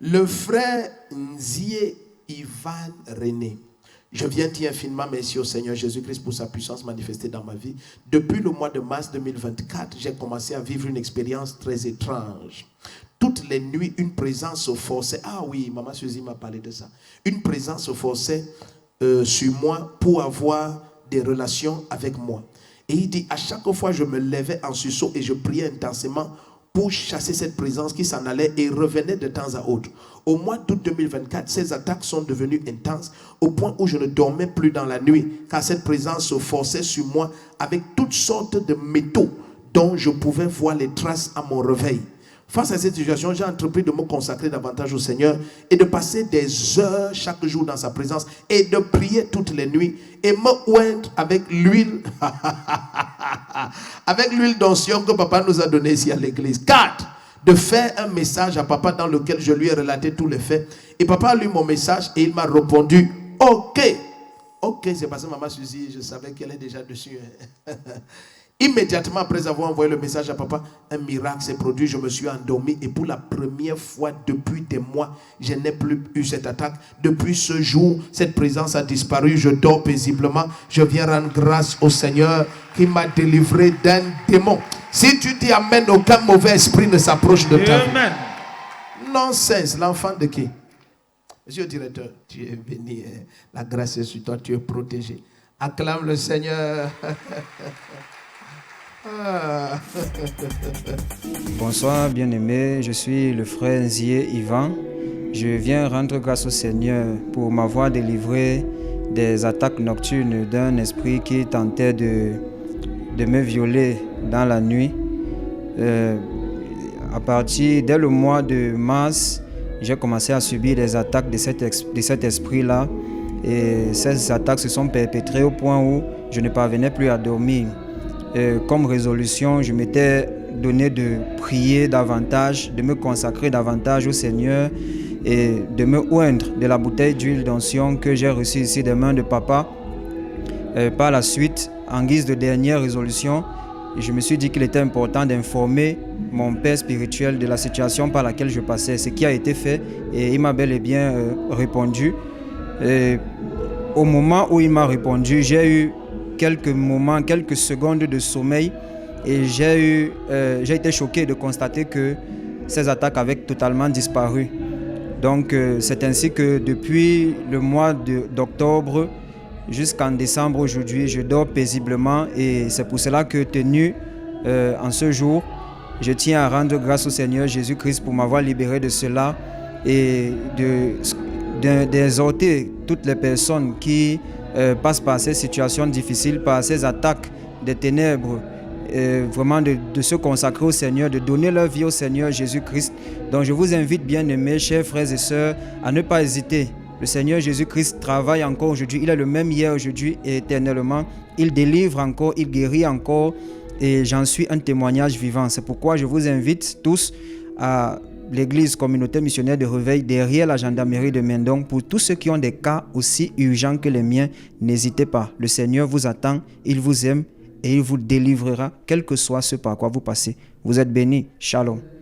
Le frère Nzie Ivan René. Je viens dire infiniment merci au Seigneur Jésus-Christ pour sa puissance manifestée dans ma vie. Depuis le mois de mars 2024, j'ai commencé à vivre une expérience très étrange. Toutes les nuits, une présence se forçait. Ah oui, Maman Suzy m'a parlé de ça. Une présence se forçait sur moi pour avoir des relations avec moi. Et il dit, à chaque fois, je me levais en sursaut et je priais intensément pour chasser cette présence qui s'en allait et revenait de temps à autre. Au mois d'août 2024, ces attaques sont devenues intenses au point où je ne dormais plus dans la nuit car cette présence se forçait sur moi avec toutes sortes de métaux dont je pouvais voir les traces à mon réveil. Face à cette situation, j'ai entrepris de me consacrer davantage au Seigneur et de passer des heures chaque jour dans sa présence et de prier toutes les nuits et me oindre avec l'huile avec l'huile d'onction que papa nous a donnée ici à l'église. 4. De faire un message à papa dans lequel je lui ai relaté tous les faits. Et papa a lu mon message et il m'a répondu OK. OK, c'est parce que Maman Suzy, je savais qu'elle est déjà dessus. Immédiatement après avoir envoyé le message à papa, un miracle s'est produit. Je me suis endormi et pour la première fois depuis des mois, je n'ai plus eu cette attaque. Depuis ce jour, cette présence a disparu. Je dors paisiblement. Je viens rendre grâce au Seigneur qui m'a délivré d'un démon. Si tu dis amen, aucun mauvais esprit ne s'approche de ta vie. Non cesse, l'enfant de qui? Monsieur le directeur, tu es béni. La grâce est sur toi, tu es protégé. Acclame le Seigneur. Bonsoir bien-aimé, je suis le frère Nzie Ivan. Je viens rendre grâce au Seigneur pour m'avoir délivré des attaques nocturnes d'un esprit qui tentait de me violer dans la nuit. Dès le mois de mars, j'ai commencé à subir des attaques de cet esprit-là. Et ces attaques se sont perpétrées au point où je ne parvenais plus à dormir. Comme résolution, je m'étais donné de prier davantage, de me consacrer davantage au Seigneur et de me oindre de la bouteille d'huile d'onction que j'ai reçue ici des mains de papa. Par la suite, en guise de dernière résolution, je me suis dit qu'il était important d'informer mon père spirituel de la situation par laquelle je passais, ce qui a été fait et il m'a bel et bien répondu. Au moment où il m'a répondu, j'ai eu quelques secondes de sommeil et j'ai été choqué de constater que ces attaques avaient totalement disparu. Donc c'est ainsi que depuis le mois d'octobre jusqu'en décembre aujourd'hui, je dors paisiblement et c'est pour cela que tenu en ce jour, je tiens à rendre grâce au Seigneur Jésus-Christ pour m'avoir libéré de cela et d'exhorter toutes les personnes qui passent par ces situations difficiles, par ces attaques des ténèbres, vraiment de se consacrer au Seigneur, de donner leur vie au Seigneur Jésus-Christ. Donc je vous invite, bien-aimés, chers frères et sœurs, à ne pas hésiter. Le Seigneur Jésus-Christ travaille encore aujourd'hui. Il est le même hier, aujourd'hui et éternellement. Il délivre encore, il guérit encore et j'en suis un témoignage vivant. C'est pourquoi je vous invite tous à l'église communauté missionnaire de Réveil derrière la gendarmerie de Mendong. Pour tous ceux qui ont des cas aussi urgents que les miens, n'hésitez pas. Le Seigneur vous attend, il vous aime et il vous délivrera, quel que soit ce par quoi vous passez. Vous êtes bénis. Shalom.